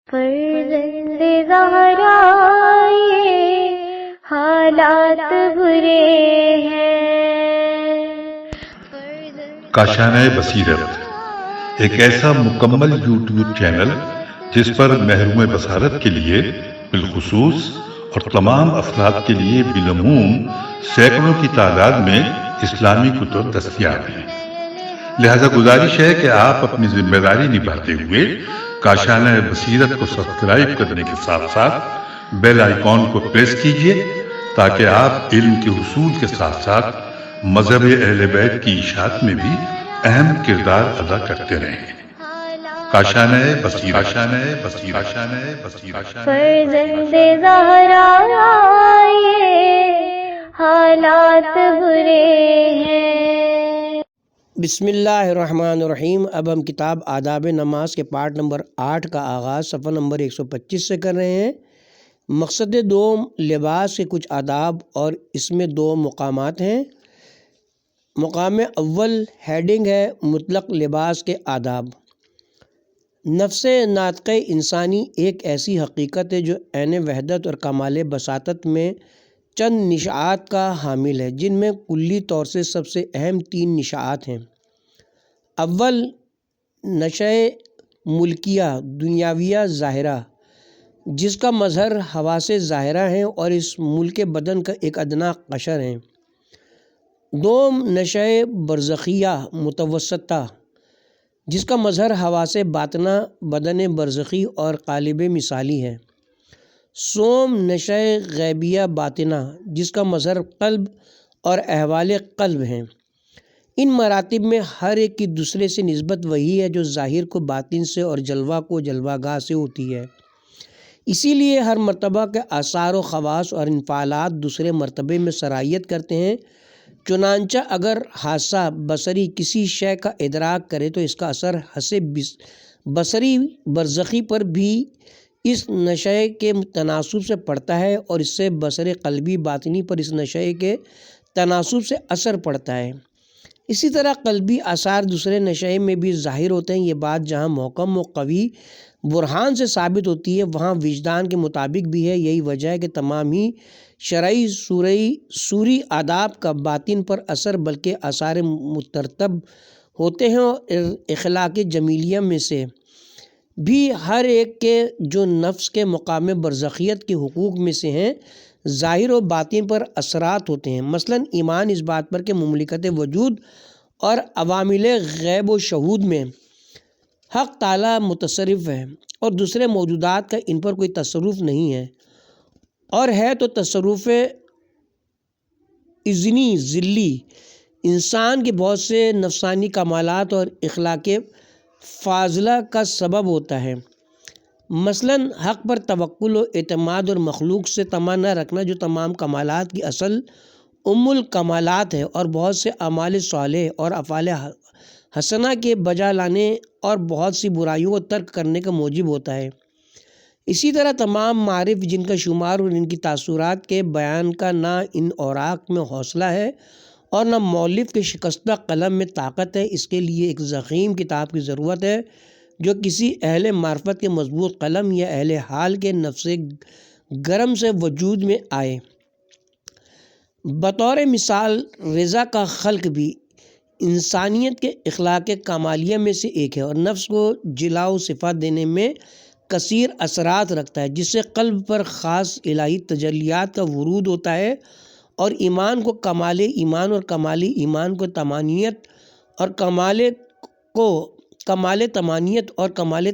فرزند زہرا یہ حالات برے ہیں۔ کاشانہ بصیرت ایک ایسا مکمل یوٹیوب چینل جس پر محروم بصارت کے لیے بالخصوص اور تمام افراد کے لیے بالعموم سینکڑوں کی تعداد میں اسلامی کتب دستیاب ہیں۔ لہذا گزارش ہے کہ آپ اپنی ذمہ داری نبھاتے ہوئے کاشانہ بصیرت کو سبسکرائب کرنے کے ساتھ ساتھ بیل آئیکن کو پریس کیجیے تاکہ آپ علم کے حصول کے ساتھ ساتھ مذہب اہل بیت کی اشاعت میں بھی اہم کردار ادا کرتے رہیں۔ کاشانہ بصیرت۔ فرزند زہرا یہ حالات برے ہیں۔ بسم اللہ الرحمن الرحیم۔ اب ہم کتاب آداب نماز کے پارٹ نمبر 8 کا آغاز صفحہ نمبر 125 سے کر رہے ہیں۔ مقصد دوم لباس کے کچھ آداب اور اس میں 2 مقامات ہیں۔ مقام اول ہیڈنگ ہے مطلق لباس کے آداب۔ نفس ناطق انسانی ایک ایسی حقیقت ہے جو عین وحدت اور کمال بساطت میں چند نشاءات کا حامل ہے، جن میں کلی طور سے سب سے اہم 3 نشاءات ہیں۔ اول نشأ ملکیہ دنیاویہ ظاہرہ، جس کا مظہر حواس ظاہرہ ہیں اور اس ملک بدن کا ایک ادنا قشر ہیں۔ دوم نشأ برزخیہ متوسطہ، جس کا مظہر حواس باطنہ بدن برزخی اور قالب مثالی ہے۔ سوم نشأ غیبیہ باطنہ، جس کا مظہر قلب اور احوال قلب ہیں۔ ان مراتب میں ہر ایک کی دوسرے سے نسبت وہی ہے جو ظاہر کو باطن سے اور جلوہ کو جلوہ گاہ سے ہوتی ہے۔ اسی لیے ہر مرتبہ کے آثار و خواص اور انفعالات دوسرے مرتبے میں سرایت کرتے ہیں۔ چنانچہ اگر حاسہ بصری کسی شے کا ادراک کرے تو اس کا اثر حس بصری برزخی پر بھی اس نشے کے تناسب سے پڑتا ہے اور اس سے بصر قلبی باطنی پر اس نشے کے تناسب سے اثر پڑتا ہے۔ اسی طرح قلبی آثار دوسرے نشے میں بھی ظاہر ہوتے ہیں۔ یہ بات جہاں محکم و قوی برہان سے ثابت ہوتی ہے وہاں وجدان کے مطابق بھی ہے۔ یہی وجہ ہے کہ تمام ہی شرعی سوری آداب کا باطن پر اثر بلکہ آثار مترتب ہوتے ہیں، اور اخلاق جمیلیہ میں سے بھی ہر ایک کے جو نفس کے مقام برزخیت کے حقوق میں سے ہیں ظاہر و باطن پر اثرات ہوتے ہیں۔ مثلاً ایمان اس بات پر کہ مملکت وجود اور عوامل غیب و شہود میں حق تعالی متصرف ہے اور دوسرے موجودات کا ان پر کوئی تصرف نہیں ہے، اور ہے تو تصرف اذنی ذلی انسان کے بہت سے نفسانی کمالات اور اخلاق فاضلہ کا سبب ہوتا ہے۔ مثلاً حق پر توکل و اعتماد اور مخلوق سے طمع نہ رکھنا جو تمام کمالات کی اصل الکمالات ہے، اور بہت سے اعمال صالح اور افعال حسنہ کے بجا لانے اور بہت سی برائیوں کو ترک کرنے کا موجب ہوتا ہے۔ اسی طرح تمام معارف جن کا شمار اور ان کی تاثرات کے بیان کا نہ ان اوراق میں حوصلہ ہے اور نہ مؤلف کے شکستہ قلم میں طاقت ہے، اس کے لیے ایک ضخیم کتاب کی ضرورت ہے جو کسی اہل معرفت کے مضبوط قلم یا اہل حال کے نفس گرم سے وجود میں آئے۔ بطور مثال رضا کا خلق بھی انسانیت کے اخلاق کمالیہ میں سے ایک ہے اور نفس کو جلا و صفا دینے میں کثیر اثرات رکھتا ہے، جس سے قلب پر خاص الہی تجلیات کا ورود ہوتا ہے، اور ایمان کو کمال ایمان اور کمال ایمان کو تمانیت اور کمال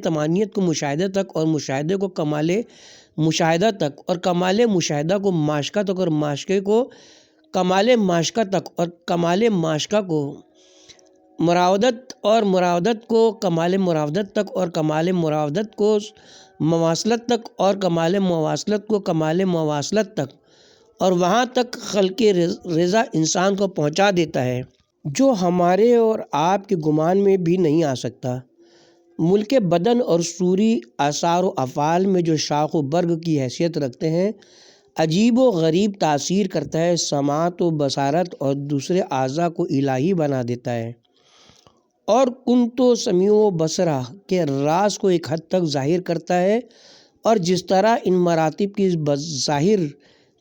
تمانیت کو مشاہدہ تک اور مشاہدے کو کمال مشاہدہ تک اور کمال مشاہدہ کو معاشقہ تک اور معاشقے کو کمال معاشقہ تک اور کمال معاشقہ کو مراودت اور مراودت کو کمال مراودت تک اور کمال مراودت کو مواصلت تک اور کمال مواصلت کو کمال مواصلت تک اور وہاں تک خلق رضا انسان کو پہنچا دیتا ہے جو ہمارے اور آپ کے گمان میں بھی نہیں آ سکتا۔ ملک بدن اور سوری آثار و افعال میں جو شاخ و برگ کی حیثیت رکھتے ہیں عجیب و غریب تاثیر کرتا ہے، سماعت و بصارت اور دوسرے اعضاء کو الہی بنا دیتا ہے، اور کنتو سمیع و بصرہ کے راز کو ایک حد تک ظاہر کرتا ہے، اور جس طرح ان مراتب کی ظاہر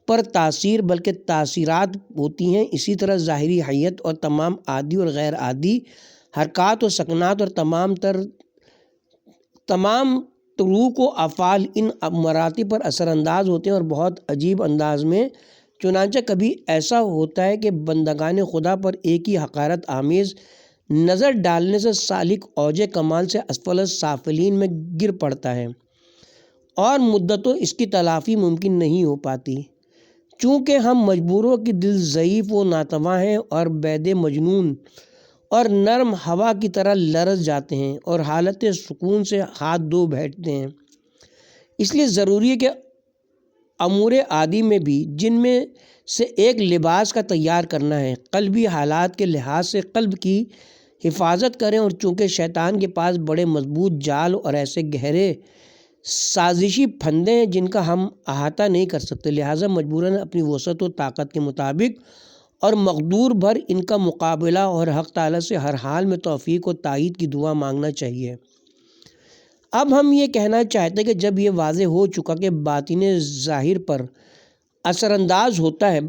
پر تاثیر بلکہ تاثیرات ہوتی ہیں، اسی طرح ظاہری حیت اور تمام عادی اور غیر عادی حرکات و سکنات اور تمام تروک و افعال ان مراتب پر اثر انداز ہوتے ہیں، اور بہت عجیب انداز میں۔ چنانچہ کبھی ایسا ہوتا ہے کہ بندگان خدا پر ایک ہی حقارت آمیز نظر ڈالنے سے سالک اوج کمال سے اسفل السافلین میں گر پڑتا ہے، اور مدتوں اس کی تلافی ممکن نہیں ہو پاتی، چونکہ ہم مجبوروں کی دل ضعیف و ناتواں ہیں، اور بید مجنون اور نرم ہوا کی طرح لرز جاتے ہیں اور حالت سکون سے ہاتھ دھو بیٹھتے ہیں۔ اس لیے ضروری ہے کہ امور عادی میں بھی، جن میں سے ایک لباس کا تیار کرنا ہے، قلبی حالات کے لحاظ سے قلب کی حفاظت کریں، اور چونکہ شیطان کے پاس بڑے مضبوط جال اور ایسے گہرے سازشی پھندے ہیں جن کا ہم احاطہ نہیں کر سکتے، لہٰذا مجبوراً اپنی وسعت و طاقت کے مطابق اور مقدور بھر ان کا مقابلہ اور حق تعالیٰ سے ہر حال میں توفیق و تائید کی دعا مانگنا چاہیے۔ اب ہم یہ کہنا چاہتے ہیں کہ جب یہ واضح ہو چکا کہ باطن ظاہر پر اثر انداز ہوتا ہے،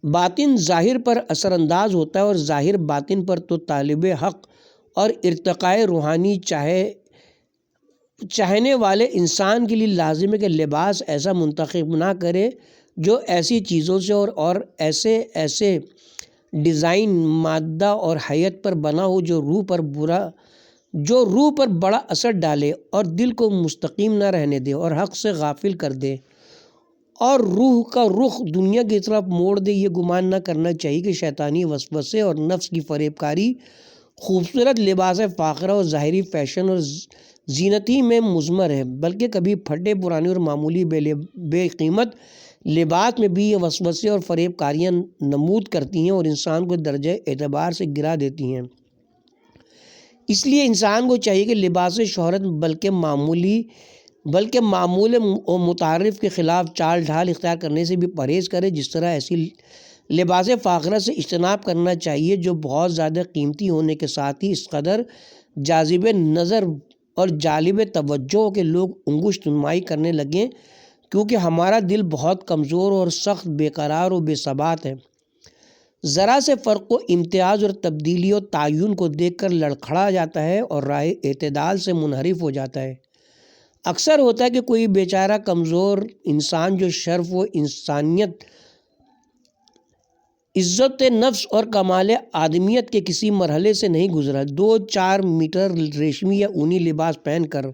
باطن ظاہر پر اثر انداز ہوتا ہے اور ظاہر باطن پر، تو طالب حق اور ارتقاء روحانی چاہنے والے انسان کے لیے لازم ہے کہ لباس ایسا منتخب نہ کرے جو ایسی چیزوں سے اور ایسے ڈیزائن، مادہ اور حیت پر بنا ہو جو روح پر بڑا اثر ڈالے اور دل کو مستقیم نہ رہنے دے اور حق سے غافل کر دے اور روح کا رخ دنیا کی طرف موڑ دے۔ یہ گمان نہ کرنا چاہیے کہ شیطانی وسوسے اور نفس کی فریب کاری خوبصورت لباس فاخرہ اور ظاہری فیشن اور زینتی میں مضمر ہے، بلکہ کبھی پھٹے پرانے اور معمولی بے قیمت لباس میں بھی یہ وسوسے اور فریب کاریاں نمود کرتی ہیں اور انسان کو درجہ اعتبار سے گرا دیتی ہیں۔ اس لیے انسان کو چاہیے کہ لباس شہرت بلکہ معمول و متعارف کے خلاف چال ڈھال اختیار کرنے سے بھی پرہیز کرے، جس طرح ایسی لباس فاخرہ سے اجتناب کرنا چاہیے جو بہت زیادہ قیمتی ہونے کے ساتھ ہی اس قدر جاذب نظر اور جالب توجہ ہو کہ لوگ انگشت نمائی کرنے لگیں، کیونکہ ہمارا دل بہت کمزور اور سخت بے قرار و بے ثبات ہے۔ ذرا سے فرق و امتیاز اور تبدیلی و تعین کو دیکھ کر لڑکھڑا جاتا ہے اور راہ اعتدال سے منحرف ہو جاتا ہے۔ اکثر ہوتا ہے کہ کوئی بیچارہ کمزور انسان جو شرف و انسانیت، عزت نفس اور کمال آدمیت کے کسی مرحلے سے نہیں گزرا، 2-4 میٹر ریشمی یا اونی لباس پہن کر،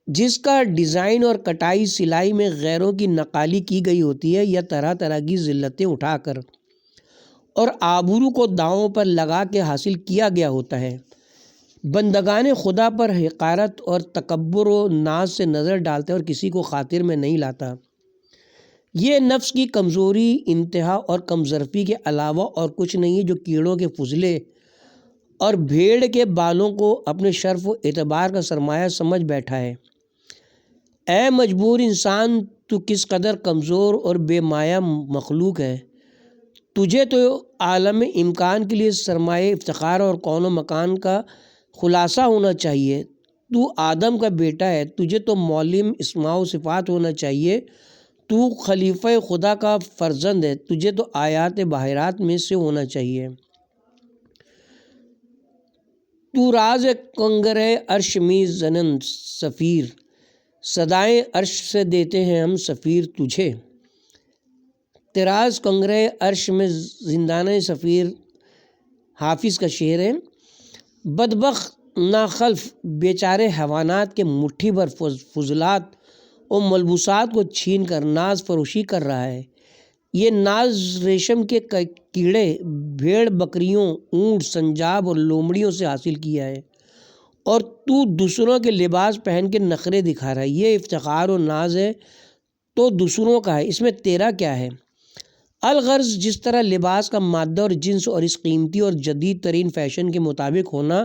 جس کا ڈیزائن اور کٹائی سلائی میں غیروں کی نقالی کی گئی ہوتی ہے، یا طرح طرح کی ذلتیں اٹھا کر اور آبرو کو داؤں پر لگا کے حاصل کیا گیا ہوتا ہے، بندگان خدا پر حقارت اور تکبر و ناز سے نظر ڈالتا ہے اور کسی کو خاطر میں نہیں لاتا۔ یہ نفس کی کمزوری، انتہا اور کمظرفی کے علاوہ اور کچھ نہیں ہے، جو کیڑوں کے فضلے اور بھیڑ کے بالوں کو اپنے شرف و اعتبار کا سرمایہ سمجھ بیٹھا ہے۔ اے مجبور انسان، تو کس قدر کمزور اور بے مایہ مخلوق ہے۔ تجھے تو عالم امکان کے لیے سرمایہ افتخار اور کون و مکان کا خلاصہ ہونا چاہیے۔ تو آدم کا بیٹا ہے، تجھے تو معلم اسماء و صفات ہونا چاہیے۔ تو خلیفہ خدا کا فرزند ہے، تجھے تو آیات باہرات میں سے ہونا چاہیے۔ تو راز کنگر عرش می زنند صفیر، صدائیں عرش سے دیتے ہیں ہم صفیر تجھے۔ تراز کنگر عرش میں زندانہ صفیر حافظ کا شعر ہے۔ بدبخت ناخلف بیچارے حیوانات کے مٹھی بھر فضلات اور ملبوسات کو چھین کر ناز فروشی کر رہا ہے۔ یہ ناز ریشم کے کیڑے، بھیڑ بکریوں، اونٹ، سنجاب اور لومڑیوں سے حاصل کیا ہے، اور تو دوسروں کے لباس پہن کے نخرے دکھا رہا ہے۔ یہ افتخار و ناز ہے تو دوسروں کا ہے، اس میں تیرا کیا ہے؟ الغرض جس طرح لباس کا مادہ اور جنس اور اس قیمتی اور جدید ترین فیشن کے مطابق ہونا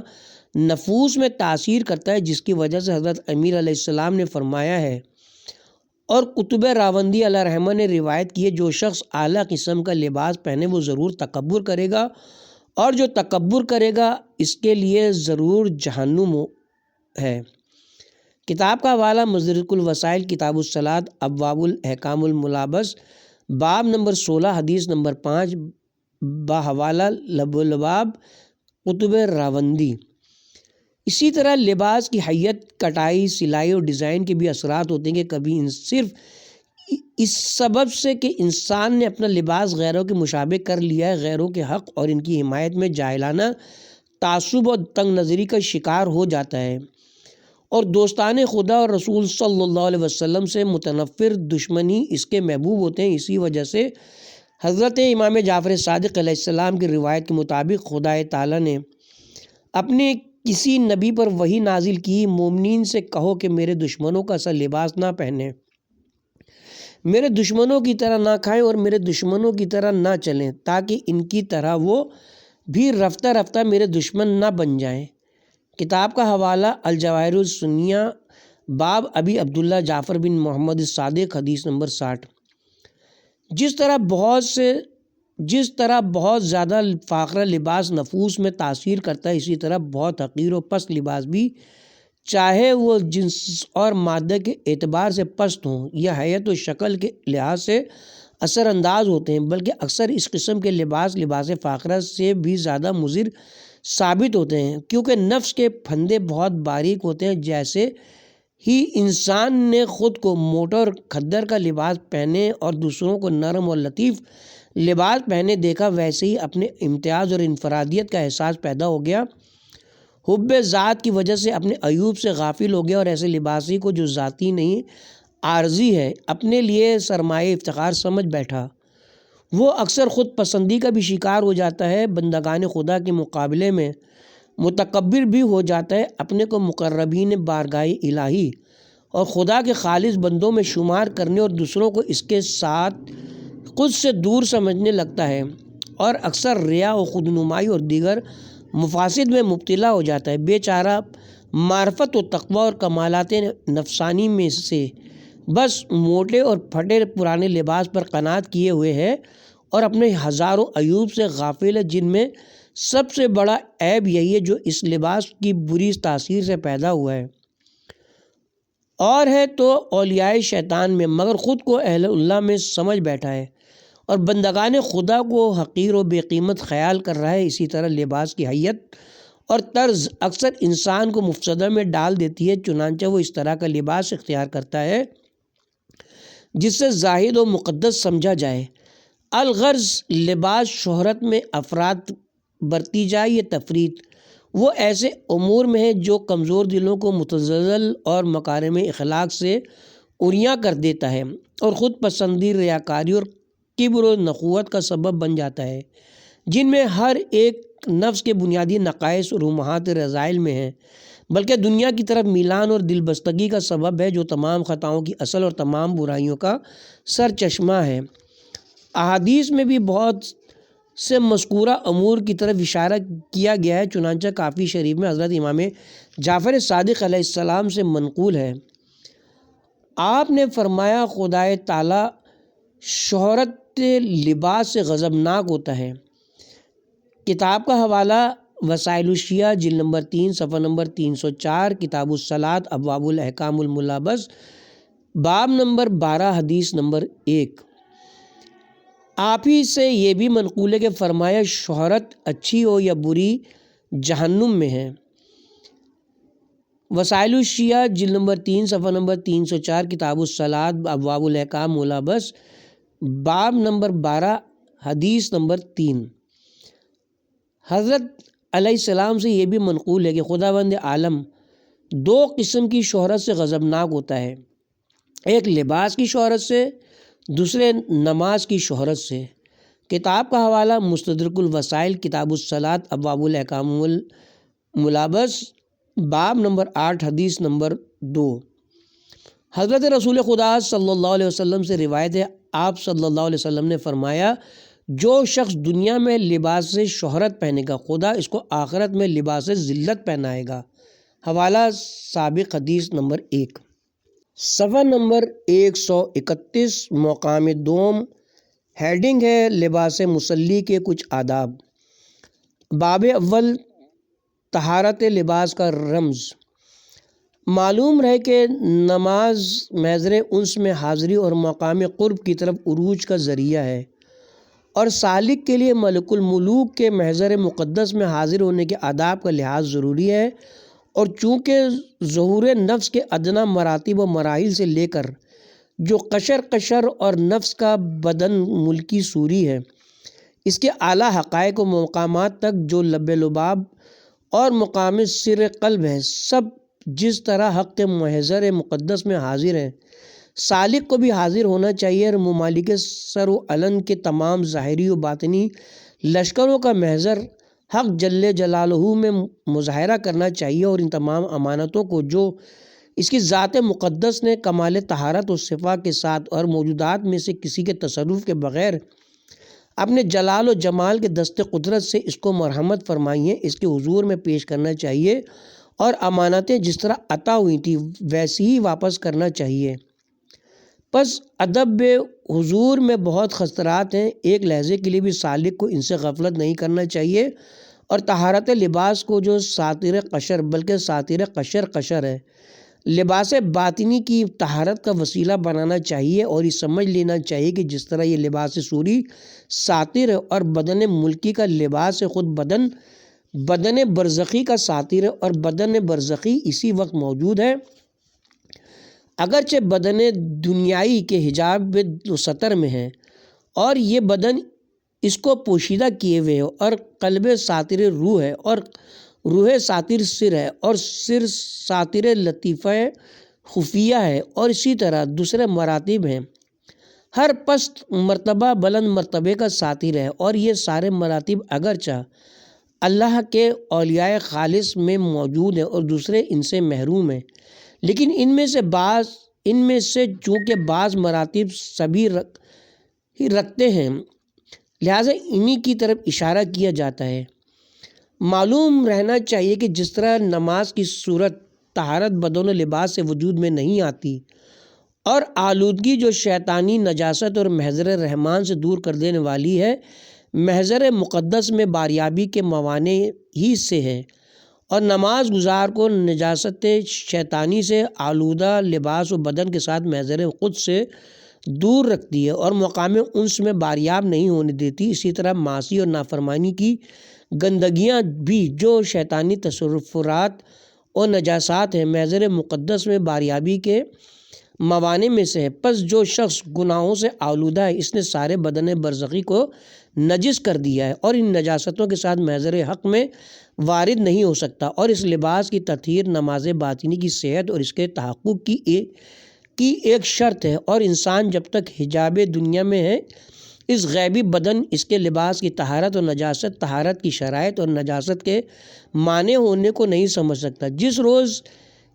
نفوس میں تاثیر کرتا ہے، جس کی وجہ سے حضرت امیر علیہ السلام نے فرمایا ہے اور قطب راوندی علیہ رحمہ نے روایت کی ہے، جو شخص اعلیٰ قسم کا لباس پہنے وہ ضرور تکبر کرے گا اور جو تکبر کرے گا اس کے لیے ضرور جہنم ہے۔ کتاب کا حوالہ مدرک الوسائل کتاب الصلاۃ ابواب الاحکام الملابس باب نمبر 16 حدیث نمبر 5 بحوالہ لباب قطب راوندی۔ اسی طرح لباس کی حیت، کٹائی، سلائی اور ڈیزائن کے بھی اثرات ہوتے ہیں کہ کبھی صرف اس سبب سے کہ انسان نے اپنا لباس غیروں کے مشابہ کر لیا ہے، غیروں کے حق اور ان کی حمایت میں جاہلانہ تعصب اور تنگ نظری کا شکار ہو جاتا ہے اور دوستان خدا اور رسول صلی اللہ علیہ وسلم سے متنفر دشمنی اس کے محبوب ہوتے ہیں۔ اسی وجہ سے حضرت امام جعفر صادق علیہ السلام کی روایت کے مطابق خدا تعالیٰ نے اپنے کسی نبی پر وحی نازل کی، مومنین سے کہو کہ میرے دشمنوں کا سا لباس نہ پہنیں، میرے دشمنوں کی طرح نہ کھائیں اور میرے دشمنوں کی طرح نہ چلیں، تاکہ ان کی طرح وہ بھی رفتہ رفتہ میرے دشمن نہ بن جائیں۔ کتاب کا حوالہ الجواہر السنیہ باب ابی عبداللہ جعفر بن محمد الصادق حدیث نمبر 60۔ جس طرح بہت زیادہ فاخرہ لباس نفوس میں تاثیر کرتا ہے، اسی طرح بہت حقیر و پست لباس بھی، چاہے وہ جنس اور مادہ کے اعتبار سے پست ہوں یا حیت و شکل کے لحاظ سے اثر انداز ہوتے ہیں، بلکہ اکثر اس قسم کے لباس فاخرہ سے بھی زیادہ مضر ثابت ہوتے ہیں، کیونکہ نفس کے پھندے بہت باریک ہوتے ہیں۔ جیسے ہی انسان نے خود کو موٹا اور کھدر کا لباس پہنے اور دوسروں کو نرم اور لطیف لباس پہنے دیکھا، ویسے ہی اپنے امتیاز اور انفرادیت کا احساس پیدا ہو گیا، حب ذات کی وجہ سے اپنے عیوب سے غافل ہو گیا اور ایسے لباسی کو جو ذاتی نہیں عارضی ہے اپنے لیے سرمایہ افتخار سمجھ بیٹھا، وہ اکثر خود پسندی کا بھی شکار ہو جاتا ہے، بندگان خدا کے مقابلے میں متکبر بھی ہو جاتا ہے، اپنے کو مقربین بارگاہ الہی اور خدا کے خالص بندوں میں شمار کرنے اور دوسروں کو اس کے ساتھ خود سے دور سمجھنے لگتا ہے اور اکثر ریا و خود نمائی اور دیگر مفاسد میں مبتلا ہو جاتا ہے۔ بیچارہ معرفت و تقوی اور کمالات نفسانی میں سے بس موٹے اور پھٹے پرانے لباس پر قناعت کیے ہوئے ہے اور اپنے ہزاروں عیوب سے غافل ہے، جن میں سب سے بڑا عیب یہی ہے جو اس لباس کی بری تاثیر سے پیدا ہوا ہے اور ہے تو اولیاء شیطان میں، مگر خود کو اہل اللہ میں سمجھ بیٹھا ہے اور بندگان خدا کو حقیر و بے قیمت خیال کر رہا ہے۔ اسی طرح لباس کی حیت اور طرز اکثر انسان کو مفسدہ میں ڈال دیتی ہے، چنانچہ وہ اس طرح کا لباس اختیار کرتا ہے جس سے زاہد و مقدس سمجھا جائے۔ الغرض لباس شہرت میں افراط برتی جائے یا تفریط، وہ ایسے امور میں ہے جو کمزور دلوں کو متزلزل اور مکارم اخلاق سے عریاں کر دیتا ہے اور خود پسندی، ریاکاری اور کبر و نخوت کا سبب بن جاتا ہے، جن میں ہر ایک نفس کے بنیادی نقائص اور امہات رذائل میں ہے، بلکہ دنیا کی طرف میلان اور دل بستگی کا سبب ہے، جو تمام خطاؤں کی اصل اور تمام برائیوں کا سرچشمہ ہے۔ احادیث میں بھی بہت سے مذکورہ امور کی طرف اشارہ کیا گیا ہے، چنانچہ کافی شریف میں حضرت امام جعفر صادق علیہ السلام سے منقول ہے، آپ نے فرمایا خدا تعالیٰ شہرت لباس سے غضبناک ہوتا ہے۔ کتاب کا حوالہ وسائل الشیعہ جلد نمبر 3 صفحہ نمبر 304، کتاب الصلاۃ ابواب الاحکام الملابس باب نمبر 12 حدیث نمبر 1۔ آپ ہی سے یہ بھی منقول ہے کہ فرمایا شہرت اچھی ہو یا بری جہنم میں ہے۔ وسائل الشیعہ جلد نمبر 3 صفحہ نمبر 304، کتاب الصلاۃ ابواب الاحکام ملابس باب نمبر 12 حدیث نمبر 3۔ حضرت علیہ السلام سے یہ بھی منقول ہے کہ خداوند عالم دو قسم کی شہرت سے غضبناک ہوتا ہے، ایک لباس کی شہرت سے، دوسرے نماز کی شہرت سے۔ کتاب کا حوالہ مستدرک الوسائل کتاب الصلاۃ ابواب الاحکام الملابس باب نمبر 8 حدیث نمبر 2۔ حضرت رسول خدا صلی اللہ علیہ وسلم سے روایت ہے، آپ صلی اللہ علیہ وسلم نے فرمایا، جو شخص دنیا میں لباس سے شہرت پہنے گا، خدا اس کو آخرت میں لباس ذلت پہنائے گا۔ حوالہ سابق حدیث نمبر 1۔ صفحہ نمبر 131، مقام دوم، ہیڈنگ ہے لباس مصلی کے کچھ آداب۔ باب اول طہارت لباس کا رمز۔ معلوم رہے کہ نماز محضر انس میں حاضری اور مقام قرب کی طرف عروج کا ذریعہ ہے، اور سالک کے لیے ملک الملوک کے محضر مقدس میں حاضر ہونے کے آداب کا لحاظ ضروری ہے، اور چونکہ ظہور نفس کے ادنا مراتب و مراحل سے لے کر جو قشر اور نفس کا بدن ملکی صوری ہے، اس کے اعلیٰ حقائق و مقامات تک جو لب لباب اور مقام سر قلب ہے، سب جس طرح حق کے محضر مقدس میں حاضر ہیں، سالک کو بھی حاضر ہونا چاہیے، اور ممالک سر و علن کے تمام ظاہری و باطنی لشکروں کا محضر حق جل جلالہ میں مظاہرہ کرنا چاہیے، اور ان تمام امانتوں کو جو اس کی ذات مقدس نے کمال طہارت و صفا کے ساتھ اور موجودات میں سے کسی کے تصرف کے بغیر اپنے جلال و جمال کے دست قدرت سے اس کو مرحمت فرمائی ہیں، اس کے حضور میں پیش کرنا چاہیے، اور امانتیں جس طرح عطا ہوئی تھی ویسی ہی واپس کرنا چاہیے۔ پس ادب حضور میں بہت خطرات ہیں، ایک لحظے کے لیے بھی سالک کو ان سے غفلت نہیں کرنا چاہیے، اور طہارت لباس کو جو ساتر قشر بلکہ ساتر قشر ہے، لباس باطنی کی طہارت کا وسیلہ بنانا چاہیے، اور یہ سمجھ لینا چاہیے کہ جس طرح یہ لباس سوری ساتر ہے اور بدن ملکی کا لباس ہے، خود بدن برزخی کا ساتر ہے، اور بدن برزخی اسی وقت موجود ہے، اگرچہ بدن دنیائی کے حجاب و ستر میں ہے، اور یہ بدن اس کو پوشیدہ کیے ہوئے ہے، اور قلب ساتر روح ہے، اور روح ساتر سر ہے، اور سر ساتر لطیفہ خفیہ ہے، اور اسی طرح دوسرے مراتب ہیں، ہر پست مرتبہ بلند مرتبے کا ساتر ہے، اور یہ سارے مراتب اگرچہ اللہ کے اولیاء خالص میں موجود ہیں اور دوسرے ان سے محروم ہیں، لیکن ان میں سے چونکہ بعض مراتب سبھی ہی رکھتے ہیں، لہٰذا انہی کی طرف اشارہ کیا جاتا ہے۔ معلوم رہنا چاہیے کہ جس طرح نماز کی صورت طہارت بدن و لباس سے وجود میں نہیں آتی، اور آلودگی جو شیطانی نجاست اور محضر رحمان سے دور کر دینے والی ہے، محضر مقدس میں باریابی کے موانع ہی سے ہے، اور نماز گزار کو نجاست شیطانی سے آلودہ لباس و بدن کے ساتھ محضر خود سے دور رکھتی ہے، اور مقام انس میں باریاب نہیں ہونے دیتی۔ اسی طرح معاصی اور نافرمانی کی گندگیاں بھی جو شیطانی تصرفات اور نجاسات ہیں، محضر مقدس میں باریابی کے موانع میں سے ہے۔ پس جو شخص گناہوں سے آلودہ ہے، اس نے سارے بدن برزخی کو نجس کر دیا ہے، اور ان نجاستوں کے ساتھ محضر حق میں وارد نہیں ہو سکتا، اور اس لباس کی تطہیر نماز باطنی کی صحت اور اس کے تحقق کی ایک شرط ہے، اور انسان جب تک حجاب دنیا میں ہے، اس غیبی بدن اس کے لباس کی طہارت اور نجاست، طہارت کی شرائط اور نجاست کے مانع ہونے کو نہیں سمجھ سکتا۔ جس روز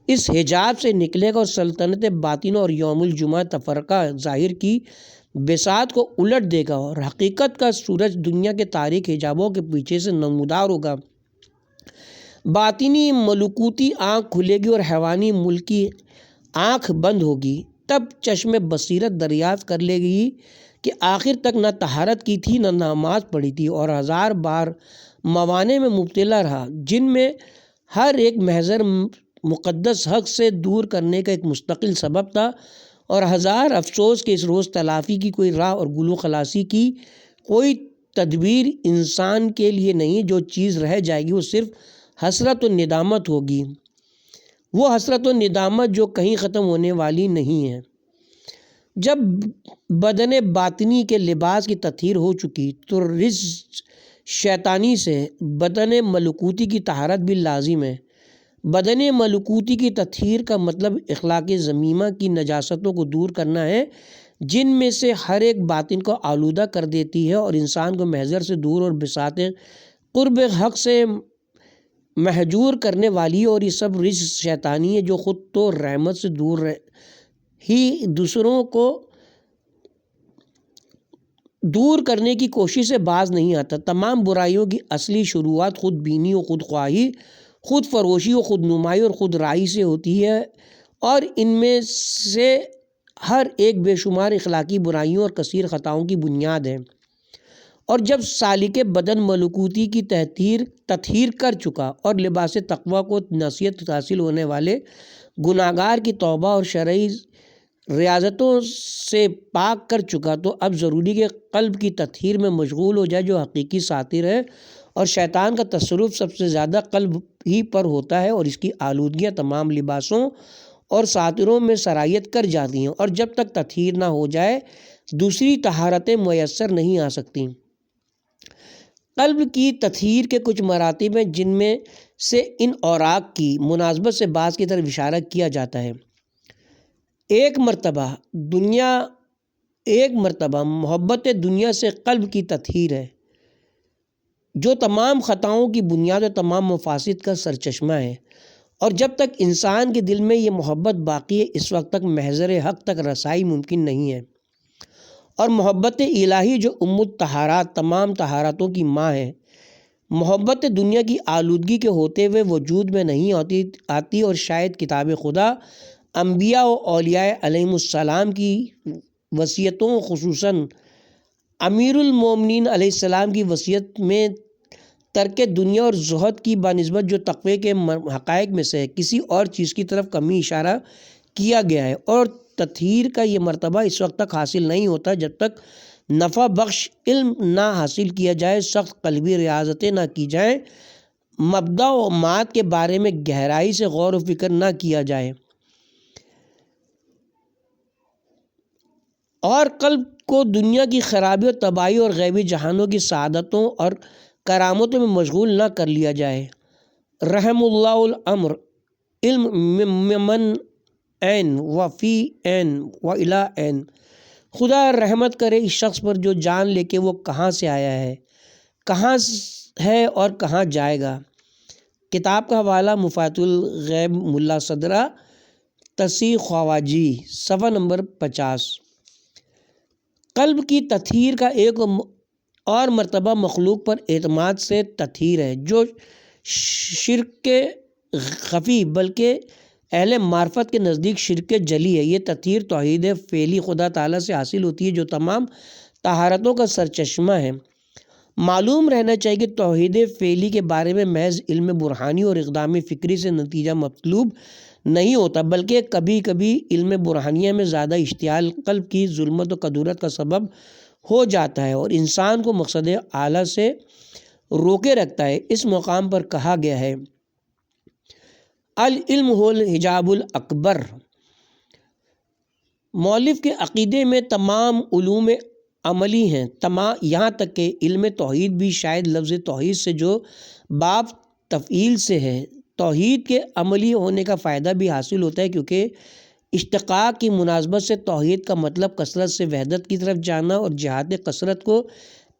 اس حجاب سے نکلے گا اور سلطنت باطن اور یوم الجمعہ تفرقہ ظاہر کی بساط کو الٹ دے گا، اور حقیقت کا سورج دنیا کے تاریک حجابوں کے پیچھے سے نمودار ہوگا، باطنی ملکوتی آنکھ کھلے گی اور حیوانی ملکی آنکھ بند ہوگی، تب چشم بصیرت دریافت کر لے گی کہ آخر تک نہ طہارت کی تھی، نہ نماز پڑھی تھی، اور ہزار بار موانع میں مبتلا رہا، جن میں ہر ایک محضر مقدس حق سے دور کرنے کا ایک مستقل سبب تھا، اور ہزار افسوس کہ اس روز تلافی کی کوئی راہ اور گلو خلاصی کی کوئی تدبیر انسان کے لیے نہیں۔ جو چیز رہ جائے گی وہ صرف حسرت و ندامت ہوگی، وہ حسرت و ندامت جو کہیں ختم ہونے والی نہیں ہے۔ جب بدن باطنی کے لباس کی تطہیر ہو چکی تو رجس شیطانی سے بدن ملکوتی کی طہارت بھی لازم ہے۔ بدن ملکوتی کی تطہیر کا مطلب اخلاق ذمیمہ کی نجاستوں کو دور کرنا ہے، جن میں سے ہر ایک باطن کو آلودہ کر دیتی ہے اور انسان کو محضر سے دور اور بساط قرب حق سے محجور کرنے والی، اور یہ سب رجس شیطانی ہے جو خود تو رحمت سے دور ہی دوسروں کو دور کرنے کی کوشش سے باز نہیں آتا۔ تمام برائیوں کی اصلی شروعات خود بینی و خود خواہی، خود فروشی و خود نمائی اور خود رائی سے ہوتی ہے، اور ان میں سے ہر ایک بے شمار اخلاقی برائیوں اور کثیر خطاؤں کی بنیاد ہے، اور جب سالک بدن ملکوتی کی تطہیر کر چکا اور لباس تقویٰ کو نصیحت حاصل ہونے والے گناہگار کی توبہ اور شرعی ریاضتوں سے پاک کر چکا، تو اب ضروری کہ قلب کی تطہیر میں مشغول ہو جائے جو حقیقی ساتر ہے، اور شیطان کا تصرف سب سے زیادہ قلب ہی پر ہوتا ہے، اور اس کی آلودگیاں تمام لباسوں اور ساتروں میں سرایت کر جاتی ہیں، اور جب تک تطہیر نہ ہو جائے دوسری طہارتیں میسر نہیں آ سکتیں۔ قلب کی تطہیر کے کچھ مراتب ہیں جن میں سے ان اوراق کی مناسبت سے بعض کی طرف اشارہ کیا جاتا ہے۔ ایک مرتبہ محبت دنیا سے قلب کی تطہیر ہے، جو تمام خطاؤں کی بنیاد اور تمام مفاسد کا سرچشمہ ہے، اور جب تک انسان کے دل میں یہ محبت باقی ہے اس وقت تک محضر حق تک رسائی ممکن نہیں ہے۔ اور محبت الہی جو الطہارات تمام طہارتوں کی ماں ہے، محبت دنیا کی آلودگی کے ہوتے ہوئے وجود میں نہیں آتی، اور شاید کتاب خدا انبیاء و اولیاء علیہم السلام کی وصیتوں خصوصاً امیر المومنین علیہ السلام کی وصیت میں ترک دنیا اور زہد کی بنسبت جو تقوی کے حقائق میں سے ہے کسی اور چیز کی طرف کمی اشارہ کیا گیا ہے، اور تطہیر کا یہ مرتبہ اس وقت تک حاصل نہیں ہوتا جب تک نفع بخش علم نہ حاصل کیا جائے، سخت قلبی ریاضتیں نہ کی جائیں، مبدا و مات کے بارے میں گہرائی سے غور و فکر نہ کیا جائے، اور قلب کو دنیا کی خرابی اور تباہی اور غیبی جہانوں کی سعادتوں اور کرامتوں میں مشغول نہ کر لیا جائے۔ رحم اللہ الامر علم ممن عین و فی عین و الی عین، خدا رحمت کرے اس شخص پر جو جان لے کہ وہ کہاں سے آیا ہے، کہاں ہے اور کہاں جائے گا۔ کتاب کا حوالہ مفاتیح الغیب ملا صدرہ تصحیح خواجی، صفحہ نمبر 50۔ قلب کی تطہیر کا ایک اور مرتبہ مخلوق پر اعتماد سے تطہیر ہے، جو شرک خفی بلکہ اہل معرفت کے نزدیک شرک جلی ہے۔ یہ تطہیر توحید فعلی خدا تعالیٰ سے حاصل ہوتی ہے جو تمام طہارتوں کا سرچشمہ ہے۔ معلوم رہنا چاہیے کہ توحید فعلی کے بارے میں محض علم برہانی اور اقدام فکری سے نتیجہ مطلوب نہیں ہوتا، بلکہ کبھی کبھی علم برہانیہ میں زیادہ اشتعال قلب کی ظلمت و کدورت کا سبب ہو جاتا ہے اور انسان کو مقصد اعلیٰ سے روکے رکھتا ہے۔ اس مقام پر کہا گیا ہے العلم هو الحجاب الاکبر۔ مؤلف کے عقیدے میں تمام علوم عملی ہیں، یہاں تک کہ علم توحید بھی شاید لفظ توحید سے جو باب تفعیل سے ہے۔ توحید کے عملی ہونے کا فائدہ بھی حاصل ہوتا ہے کیونکہ اشتقاق کی مناسبت سے توحید کا مطلب کثرت سے وحدت کی طرف جانا اور جہات کثرت کو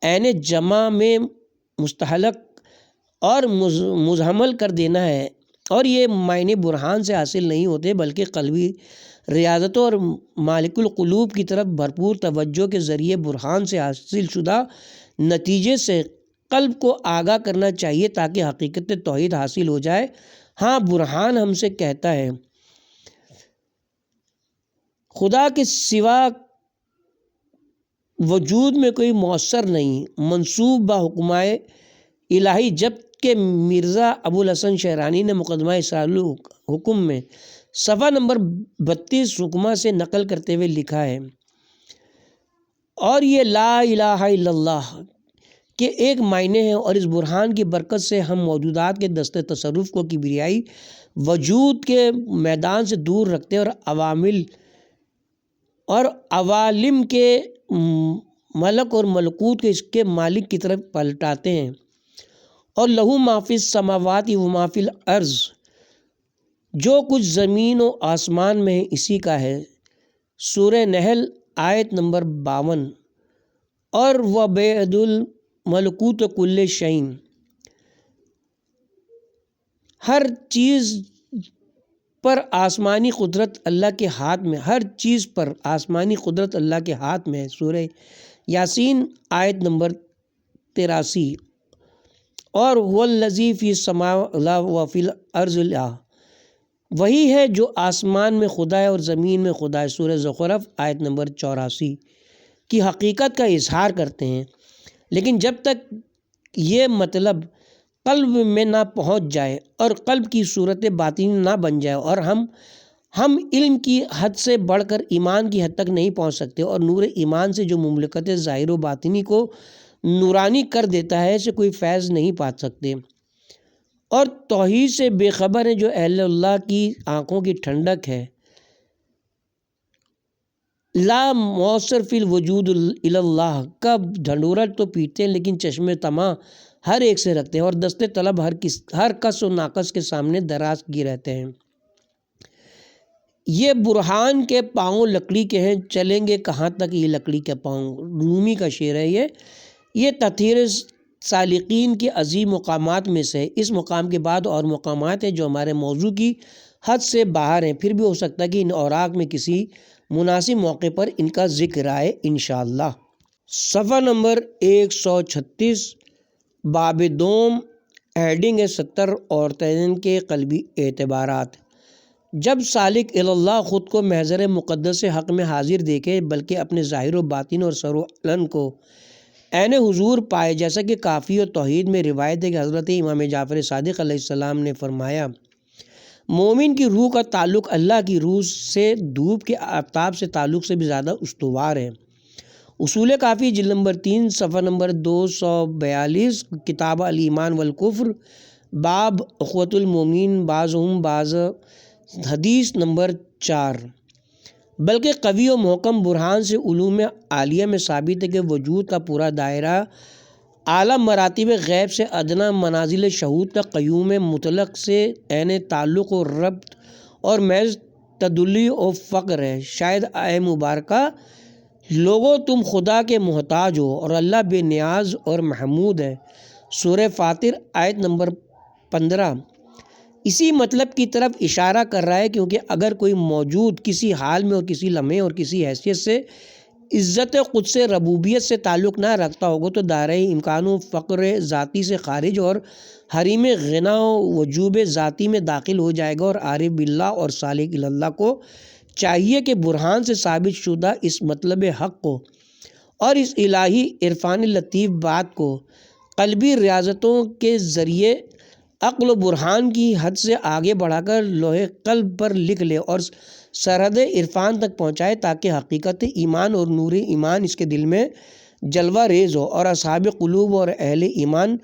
عین جمع میں مستحلق اور مزحمل کر دینا ہے، اور یہ معنی برہان سے حاصل نہیں ہوتے بلکہ قلبی ریاضتوں اور مالک القلوب کی طرف بھرپور توجہ کے ذریعے برہان سے حاصل شدہ نتیجے سے قلب کو آگاہ کرنا چاہیے تاکہ حقیقت توحید حاصل ہو جائے۔ ہاں، برہان ہم سے کہتا ہے خدا کے سوا وجود میں کوئی مؤثر نہیں منصوب با حکمائے الہی، جبکہ مرزا ابو الحسن شہرانی نے مقدمہ اسرار الحکم میں صفحہ نمبر 32 حکمہ سے نقل کرتے ہوئے لکھا ہے، اور یہ لا الہ الا اللہ کے ایک معنی ہے، اور اس برہان کی برکت سے ہم موجودات کے دست تصرف کو کبریائی وجود کے میدان سے دور رکھتے ہیں اور عوالم کے ملک اور ملکوت کے اس کے مالک کی طرف پلٹاتے ہیں، اور لہو ما فی السماوات و ما فی الارض، جو کچھ زمین و آسمان میں ہے اسی کا ہے۔ سورہ نحل آیت نمبر 52۔ اور وَبِیَدِ الْمَلَکُوتُ کُلِّ شَیْءٍ، ہر چیز پر آسمانی قدرت اللہ کے ہاتھ میں، ہر چیز پر آسمانی قدرت اللہ کے ہاتھ میں ہے۔ سورہ یاسین آیت نمبر 83۔ اور هُوَ الَّذِی فِی السَّمَاءِ وَفِی الْأَرْضِ الہ، وہی ہے جو آسمان میں خدا ہے اور زمین میں خدا ہے۔ سورہ زخرف آیت نمبر 84 کی حقیقت کا اظہار کرتے ہیں۔ لیکن جب تک یہ مطلب قلب میں نہ پہنچ جائے اور قلب کی صورت باطنی نہ بن جائے اور ہم علم کی حد سے بڑھ کر ایمان کی حد تک نہیں پہنچ سکتے، اور نور ایمان سے جو مملکت ظاہر و باطنی کو نورانی کر دیتا ہے اسے کوئی فیض نہیں پا سکتے، اور توحید سے بے خبر ہیں جو اہل اللہ کی آنکھوں کی ٹھنڈک ہے۔ لا مؤثر فی الوجود الی اللہ کا ڈھنڈورا تو پیتے ہیں لیکن چشم طمع ہر ایک سے رکھتے ہیں، اور دست طلب ہر کس و ناقص کے سامنے دراز کی رہتے ہیں۔ یہ برہان کے پاؤں لکڑی کے ہیں، چلیں گے کہاں تک یہ لکڑی کے پاؤں، رومی کا شعر ہے یہ تطہیر سالقین کے عظیم مقامات میں سے اس مقام کے بعد اور مقامات ہیں جو ہمارے موضوع کی حد سے باہر ہیں، پھر بھی ہو سکتا ہے کہ ان اوراق میں کسی مناسب موقع پر ان کا ذکر آئے انشاءاللہ۔ صفحہ نمبر 136 باب دوم، ہیڈنگ 70 اور تعین کے قلبی اعتبارات۔ جب سالک اللہ خود کو محضر مقدس حق میں حاضر دیکھے بلکہ اپنے ظاہر و باطن اور سر و علن کو عین حضور پائے، جیسا کہ کافی و توحید میں روایت ہے کہ حضرت امام جعفر صادق علیہ السلام نے فرمایا، مومن کی روح کا تعلق اللہ کی روح سے دھوپ کے آفتاب سے تعلق سے بھی زیادہ استوار ہے۔ اصول کافی جلد نمبر 3 صفحہ نمبر 242، کتاب الایمان والکفر، باب اخوۃ المومنین بعضهم بعض، حدیث نمبر 4۔ بلکہ قوی و محکم برہان سے علوم عالیہ میں ثابت ہے کہ وجود کا پورا دائرہ اعلیٰ مراتب غیب سے ادنا منازل شہود تک قیوم مطلق سے عین تعلق و ربط اور محض تدلی و فقر ہے۔ شاید اے مبارکہ لوگوں تم خدا کے محتاج ہو اور اللہ بے نیاز اور محمود ہے۔ سورہ فاطر آیت نمبر 15 اسی مطلب کی طرف اشارہ کر رہا ہے، کیونکہ اگر کوئی موجود کسی حال میں اور کسی لمحے اور کسی حیثیت سے عزت قدس ربوبیت سے تعلق نہ رکھتا ہوگا تو دائرہ امکان و فقر ذاتی سے خارج اور حریم غنا و وجوب ذاتی میں داخل ہو جائے گا، اور عارف باللہ اور سالک اللہ کو چاہیے کہ برہان سے ثابت شدہ اس مطلب حق کو اور اس الہی عرفان لطیف بات کو قلبی ریاضتوں کے ذریعے عقل و برہان کی حد سے آگے بڑھا کر لوح قلب پر لکھ لے اور سرحد عرفان تک پہنچائے، تاکہ حقیقت ایمان اور نور ایمان اس کے دل میں جلوہ ریز ہو، اور اصحاب قلوب اور اہل ایمان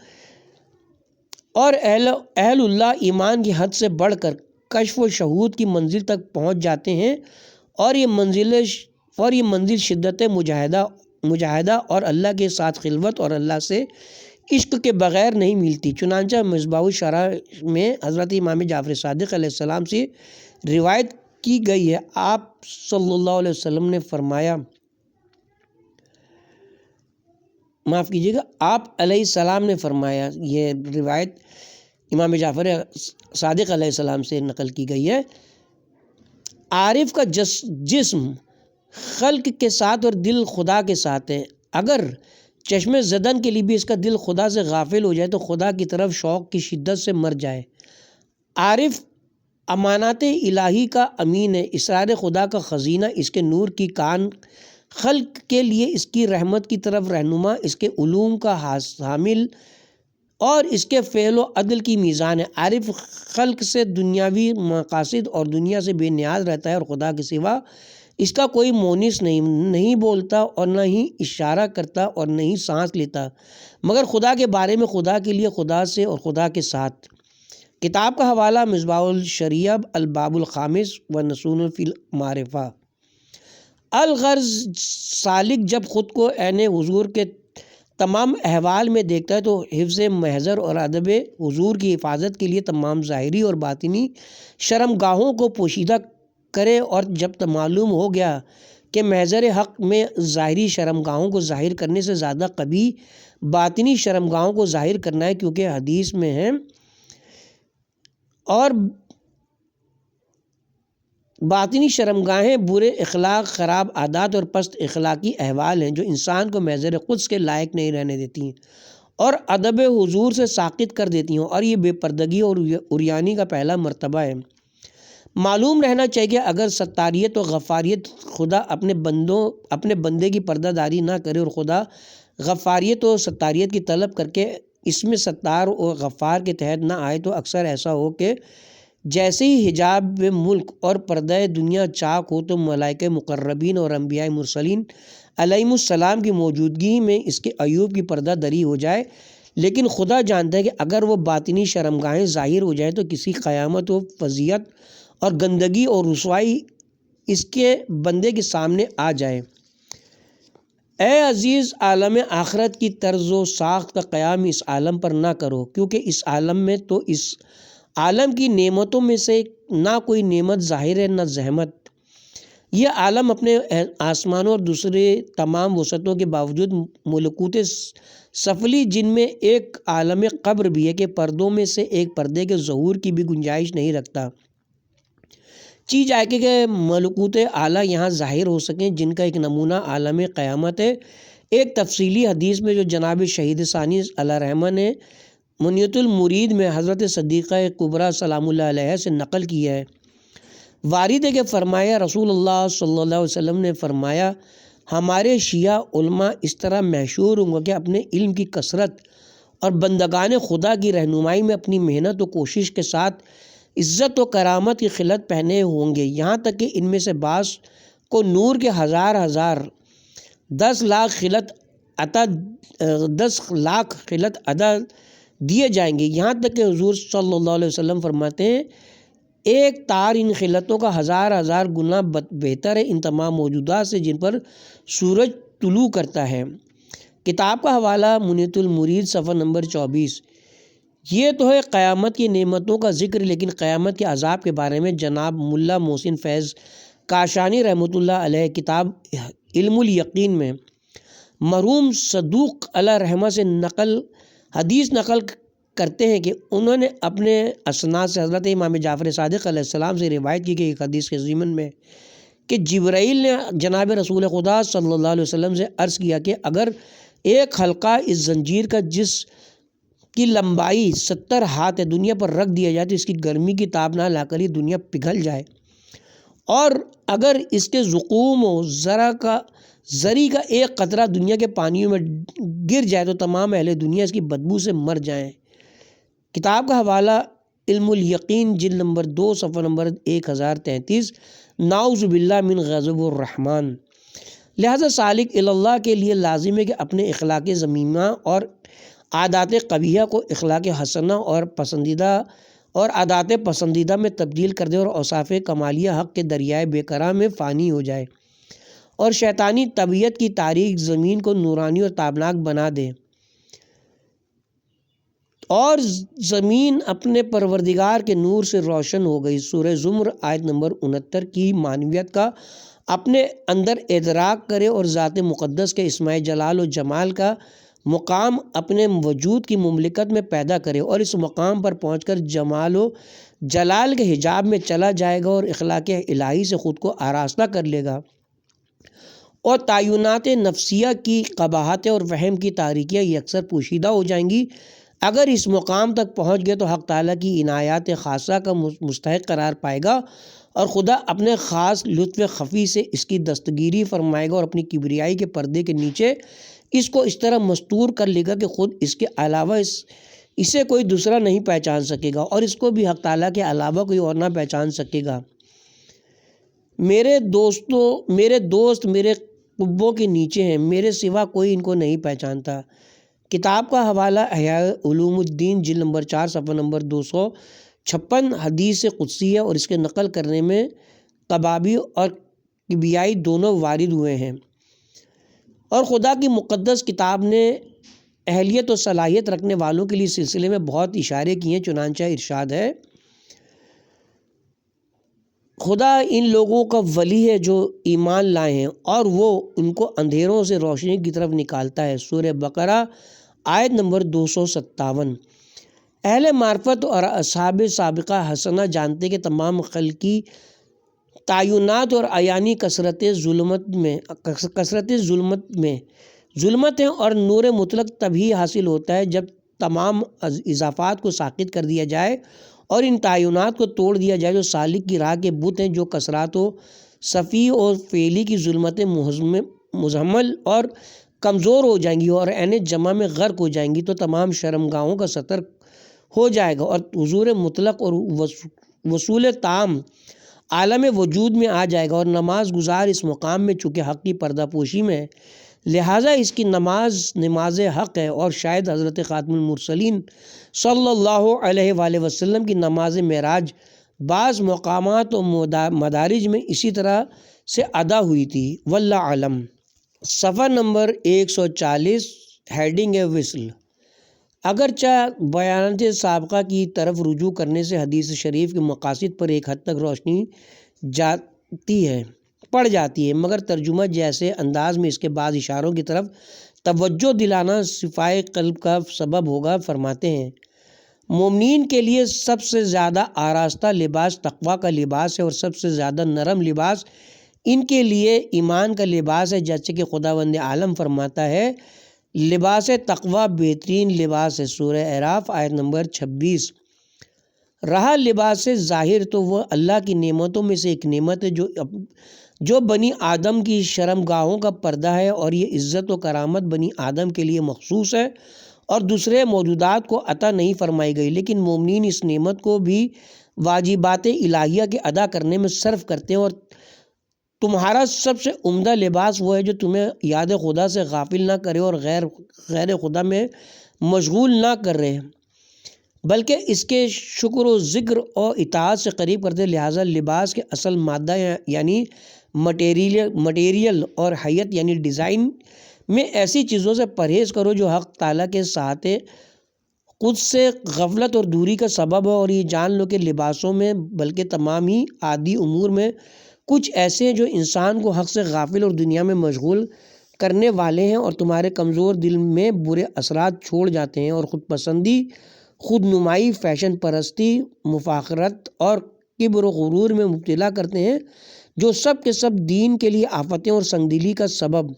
اور اہل اللہ ایمان کی حد سے بڑھ کر کشف و شہود کی منزل تک پہنچ جاتے ہیں، اور یہ منزل شدت مجاہدہ اور اللہ کے ساتھ خلوت اور اللہ سے عشق کے بغیر نہیں ملتی۔ چنانچہ مصباح الشرح میں حضرت امام جعفر صادق علیہ السلام سے روایت کی گئی ہے، آپ صلی اللہ علیہ وسلم نے فرمایا، معاف کیجیے گا، آپ علیہ السلام نے فرمایا، یہ روایت امام جعفر صادق علیہ السلام سے نقل کی گئی ہے، عارف کا جسم خلق کے ساتھ اور دل خدا کے ساتھ ہے، اگر چشم زدن کے لیے بھی اس کا دل خدا سے غافل ہو جائے تو خدا کی طرف شوق کی شدت سے مر جائے۔ عارف امانات الہی کا امین ہے، اسرار خدا کا خزینہ، اس کے نور کی کان، خلق کے لیے اس کی رحمت کی طرف رہنما، اس کے علوم کا حامل اور اس کے فعل و عدل کی میزان ہے۔ عارف خلق سے دنیاوی مقاصد اور دنیا سے بے نیاز رہتا ہے، اور خدا کے سوا اس کا کوئی مونس نہیں بولتا اور نہ ہی اشارہ کرتا اور نہ ہی سانس لیتا، مگر خدا کے بارے میں، خدا کے لیے، خدا سے اور خدا کے ساتھ۔ کتاب کا حوالہ مصباح الشریعہ الباب الخامس والنصون فی المعرفہ۔ الغرض سالک جب خود کو عین حضور کے تمام احوال میں دیکھتا ہے تو حفظ محضر اور ادب حضور کی حفاظت کے لیے تمام ظاہری اور باطنی شرمگاہوں کو پوشیدہ کرے، اور جب معلوم ہو گیا کہ محضر حق میں ظاہری شرمگاہوں کو ظاہر کرنے سے زیادہ قبیح باطنی شرمگاہوں کو ظاہر کرنا ہے، کیونکہ حدیث میں ہے، اور باطنی شرمگاہیں برے اخلاق، خراب عادات اور پست اخلاقی احوال ہیں جو انسان کو محضر قدس کے لائق نہیں رہنے دیتی ہیں اور ادب حضور سے ساقط کر دیتی ہیں، اور یہ بے پردگی اور عریانی کا پہلا مرتبہ ہے۔ معلوم رہنا چاہیے کہ اگر ستاریت و غفاریت خدا اپنے بندے کی پردہ داری نہ کرے اور خدا غفاریت و ستاریت کی طلب کر کے اس میں ستار اور غفار کے تحت نہ آئے تو اکثر ایسا ہو کہ جیسے ہی حجاب ملک اور پردہ دنیا چاک ہو تو ملائکہ مقربین اور انبیاء مرسلین علیہم السلام کی موجودگی میں اس کے عیوب کی پردہ دری ہو جائے، لیکن خدا جانتا ہے کہ اگر وہ باطنی شرمگاہیں ظاہر ہو جائیں تو کسی قیامت و فضیحت اور گندگی اور رسوائی اس کے بندے کے سامنے آ جائے۔ اے عزیز، عالم آخرت کی طرز و ساخت کا قیام اس عالم پر نہ کرو، کیونکہ اس عالم میں تو اس عالم کی نعمتوں میں سے نہ کوئی نعمت ظاہر ہے نہ زحمت۔ یہ عالم اپنے آسمانوں اور دوسرے تمام وسعتوں کے باوجود ملکوت سفلی، جن میں ایک عالم قبر بھی ہے، کہ پردوں میں سے ایک پردے کے ظہور کی بھی گنجائش نہیں رکھتا۔ چی جائے کہ ملکوت اعلیٰ یہاں ظاہر ہو سکیں، جن کا ایک نمونہ عالم قیامت ہے۔ ایک تفصیلی حدیث میں جو جناب شہید ثانی علیہ رحمہ نے منیت المرید میں حضرت صدیقہ کبریٰ سلام اللہ علیہ سے نقل کیا ہے، وارد ہے کہ فرمایا رسول اللہ صلی اللہ علیہ وسلم نے فرمایا، ہمارے شیعہ علماء اس طرح مشہور ہوں گے کہ اپنے علم کی کثرت اور بندگان خدا کی رہنمائی میں اپنی محنت و کوشش کے ساتھ عزت و کرامت کی خلعت پہنے ہوں گے، یہاں تک کہ ان میں سے بعض کو نور کے ہزار 10 لاکھ خلعت عطا دیے جائیں گے، یہاں تک کہ حضور صلی اللہ علیہ وسلم فرماتے ہیں ایک تار ان خلعتوں کا 1000 گنا بہتر ہے ان تمام موجودات سے جن پر سورج طلوع کرتا ہے۔ کتاب کا حوالہ منیت المرید صفحہ نمبر 24۔ یہ تو ہے قیامت کی نعمتوں کا ذکر، لیکن قیامت کے عذاب کے بارے میں جناب ملا محسن فیض کاشانی رحمۃ اللہ علیہ کتاب علم الیقین میں مرحوم صدوق علیہ رحمہ سے حدیث نقل کرتے ہیں کہ انہوں نے اپنے اسناد سے حضرت امام جعفر صادق علیہ السلام سے روایت کی کہ ایک حدیث کے ضمن میں کہ جبرائیل نے جناب رسول خدا صلی اللہ علیہ وسلم سے عرض کیا کہ اگر ایک حلقہ اس زنجیر کا جس کی لمبائی 70 ہاتھ ہے دنیا پر رکھ دیا جائے تو اس کی گرمی کی تاب نہ لا کر یہ دنیا پگھل جائے، اور اگر اس کے زقوم و زری کا ایک قطرہ دنیا کے پانیوں میں گر جائے تو تمام اہل دنیا اس کی بدبو سے مر جائیں۔ کتاب کا حوالہ علم الیقین جلد نمبر 2 صفحہ نمبر 1033۔ نعوذ باللہ من غضب الرحمن۔ لہذا سالک اللہ کے لیے لازم ہے کہ اپنے اخلاق ذمیمہ اور عادات قبیحہ کو اخلاق حسنہ اور عادات پسندیدہ میں تبدیل کر دے اور اوصاف کمالیہ حق کے دریائے بے قرار میں فانی ہو جائے اور شیطانی طبیعت کی تاریک زمین کو نورانی اور تابناک بنا دے اور زمین اپنے پروردگار کے نور سے روشن ہو گئی۔ سورہ زمر آیت نمبر 69 کی معنویت کا اپنے اندر ادراک کرے اور ذات مقدس کے اسماء جلال و جمال کا مقام اپنے وجود کی مملکت میں پیدا کرے اور اس مقام پر پہنچ کر جمال و جلال کے حجاب میں چلا جائے گا اور اخلاق الہی سے خود کو آراستہ کر لے گا اور تعینات نفسیہ کی قباحت اور وہم کی تاریکیاں یکسر پوشیدہ ہو جائیں گی۔ اگر اس مقام تک پہنچ گئے تو حق تعالیٰ کی عنایات خاصہ کا مستحق قرار پائے گا اور خدا اپنے خاص لطف خفی سے اس کی دستگیری فرمائے گا اور اپنی کبریائی کے پردے کے نیچے اس کو اس طرح مستور کر لے گا کہ خود اس کے علاوہ اسے کوئی دوسرا نہیں پہچان سکے گا اور اس کو بھی حق تعالیٰ کے علاوہ کوئی اور نہ پہچان سکے گا۔ میرے دوست میرے قبوں کے نیچے ہیں، میرے سوا کوئی ان کو نہیں پہچانتا۔ کتاب کا حوالہ احیاء علوم الدین جلد نمبر 4 صفحہ نمبر 256 حدیث قدسی ہے اور اس کے نقل کرنے میں قبابی اور کبیائی دونوں وارد ہوئے ہیں، اور خدا کی مقدس کتاب نے اہلیت و صلاحیت رکھنے والوں کے لیے سلسلے میں بہت اشارے کیے ہیں۔ چنانچہ ارشاد ہے، خدا ان لوگوں کا ولی ہے جو ایمان لائے ہیں اور وہ ان کو اندھیروں سے روشنی کی طرف نکالتا ہے۔ سورہ بقرہ آیت نمبر 257۔ اہل معرفت اور اصحاب سابقہ حسنہ جانتے کہ تمام خلقی تعینات اور عیانی کثرت ظلمت ہیں اور نور مطلق تبھی حاصل ہوتا ہے جب تمام اضافات کو ساقط کر دیا جائے اور ان تعینات کو توڑ دیا جائے جو سالک کی راہ کے بت ہیں، جو کثرات و صفی اور فعلی کی ظلمت مزمل اور کمزور ہو جائیں گی اور عین جمع میں غرق ہو جائیں گی تو تمام شرمگاہوں کا سطر ہو جائے گا اور حضور مطلق اور وصول تام عالم وجود میں آ جائے گا۔ اور نماز گزار اس مقام میں چونکہ حق کی پردہ پوشی میں ہے، لہٰذا اس کی نماز حق ہے، اور شاید حضرت خاتم المرسلین صلی اللہ علیہ وآلہ وسلم کی نماز معراج بعض مقامات و مدارج میں اسی طرح سے ادا ہوئی تھی، واللہ عالم۔ صفحہ نمبر 140، ہیڈنگ ہے وصل۔ اگرچہ بیانات سابقہ کی طرف رجوع کرنے سے حدیث شریف کے مقاصد پر ایک حد تک روشنی پڑ جاتی ہے، مگر ترجمہ جیسے انداز میں اس کے بعض اشاروں کی طرف توجہ دلانا صفائے قلب کا سبب ہوگا۔ فرماتے ہیں مومنین کے لیے سب سے زیادہ آراستہ لباس تقویٰ کا لباس ہے، اور سب سے زیادہ نرم لباس ان کے لیے ایمان کا لباس ہے، جیسے کہ خداوند عالم فرماتا ہے لباس تقویٰ بہترین لباس ہے، سورہ اعراف آیت نمبر 26۔ رہا لباس ظاہر تو وہ اللہ کی نعمتوں میں سے ایک نعمت ہے جو بنی آدم کی شرمگاہوں کا پردہ ہے، اور یہ عزت و کرامت بنی آدم کے لیے مخصوص ہے اور دوسرے موجودات کو عطا نہیں فرمائی گئی، لیکن مومنین اس نعمت کو بھی واجبات الہیہ کے ادا کرنے میں صرف کرتے ہیں، اور تمہارا سب سے عمدہ لباس وہ ہے جو تمہیں یاد خدا سے غافل نہ کرے اور غیر خدا میں مشغول نہ کر رہے، بلکہ اس کے شکر و ذکر اور اطاعت سے قریب کرتے۔ لہٰذا لباس کے اصل مادہ یعنی مٹیریل اور حیت یعنی ڈیزائن میں ایسی چیزوں سے پرہیز کرو جو حق تعالیٰ کے ساتھ خود سے غفلت اور دوری کا سبب ہے، اور یہ جان لو کہ لباسوں میں بلکہ تمام ہی عادی امور میں کچھ ایسے ہیں جو انسان کو حق سے غافل اور دنیا میں مشغول کرنے والے ہیں اور تمہارے کمزور دل میں برے اثرات چھوڑ جاتے ہیں، اور خود پسندی، خود نمائی، فیشن پرستی، مفاخرت اور کبر و غرور میں مبتلا کرتے ہیں، جو سب کے سب دین کے لیے آفتیں اور سنگدلی کا سبب۔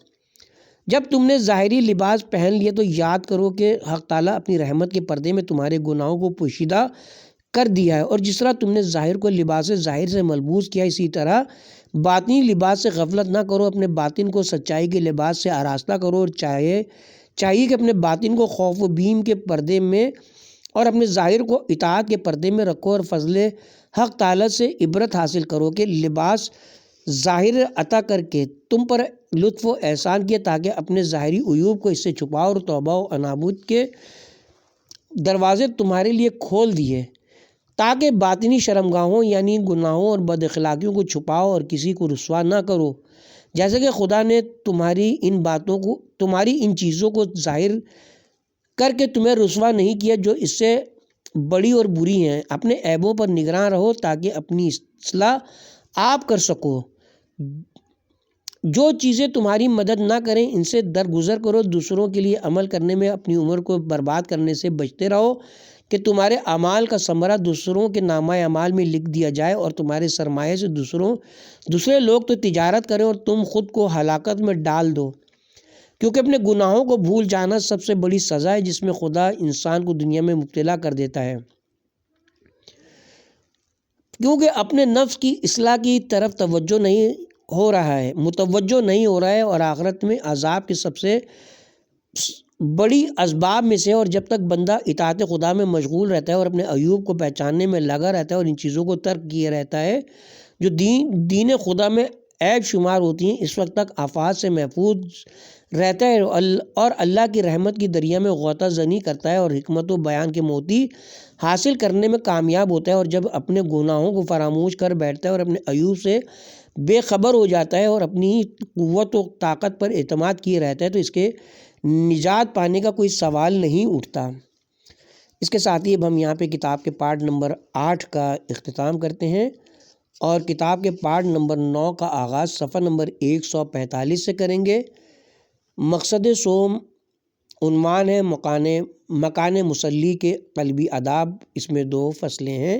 جب تم نے ظاہری لباس پہن لیے تو یاد کرو کہ حق تعالیٰ اپنی رحمت کے پردے میں تمہارے گناہوں کو پوشیدہ کر دیا ہے، اور جس طرح تم نے ظاہر کو لباس ظاہر سے ملبوس کیا، اسی طرح باطنی لباس سے غفلت نہ کرو، اپنے باطن کو سچائی کے لباس سے آراستہ کرو، اور چاہیے کہ اپنے باطن کو خوف و بیم کے پردے میں اور اپنے ظاہر کو اطاعت کے پردے میں رکھو، اور فضل حق تعالیٰ سے عبرت حاصل کرو کہ لباس ظاہر عطا کر کے تم پر لطف و احسان کیا تاکہ اپنے ظاہری عیوب کو اس سے چھپاؤ، اور توبہ و انابت کے دروازے تمہارے لیے کھول دیے تاکہ باطنی شرمگاہوں یعنی گناہوں اور بد اخلاقیوں کو چھپاؤ اور کسی کو رسوا نہ کرو، جیسے کہ خدا نے تمہاری ان چیزوں کو ظاہر کر کے تمہیں رسوا نہیں کیا جو اس سے بڑی اور بری ہیں۔ اپنے عیبوں پر نگراں رہو تاکہ اپنی اصلاح آپ کر سکو۔ جو چیزیں تمہاری مدد نہ کریں ان سے درگزر کرو، دوسروں کے لیے عمل کرنے میں اپنی عمر کو برباد کرنے سے بچتے رہو کہ تمہارے اعمال کا ثمرہ دوسروں کے نامہ اعمال میں لکھ دیا جائے، اور تمہارے سرمایے سے دوسرے لوگ تو تجارت کریں اور تم خود کو ہلاکت میں ڈال دو، کیونکہ اپنے گناہوں کو بھول جانا سب سے بڑی سزا ہے جس میں خدا انسان کو دنیا میں مبتلا کر دیتا ہے، کیونکہ اپنے نفس کی اصلاح کی طرف متوجہ نہیں ہو رہا ہے اور آخرت میں عذاب کے سب سے بڑی اسباب میں سے۔ اور جب تک بندہ اطاعت خدا میں مشغول رہتا ہے اور اپنے عیوب کو پہچاننے میں لگا رہتا ہے اور ان چیزوں کو ترک کیے رہتا ہے جو دین خدا میں عیب شمار ہوتی ہیں، اس وقت تک آفات سے محفوظ رہتا ہے اور اللہ کی رحمت کی دریا میں غوطہ زنی کرتا ہے اور حکمت و بیان کے موتی حاصل کرنے میں کامیاب ہوتا ہے، اور جب اپنے گناہوں کو فراموش کر بیٹھتا ہے اور اپنے عیوب سے بے خبر ہو جاتا ہے اور اپنی قوت و طاقت پر اعتماد کیے رہتا ہے تو اس کے نجات پانے کا کوئی سوال نہیں اٹھتا۔ اس کے ساتھ ہی اب ہم یہاں پہ کتاب کے پارٹ نمبر 8 کا اختتام کرتے ہیں اور کتاب کے پارٹ نمبر 9 کا آغاز صفحہ نمبر 145 سے کریں گے۔ مقصد صوم عنوان ہے مکان مصلی کے قلبی آداب، اس میں 2 فصلیں ہیں۔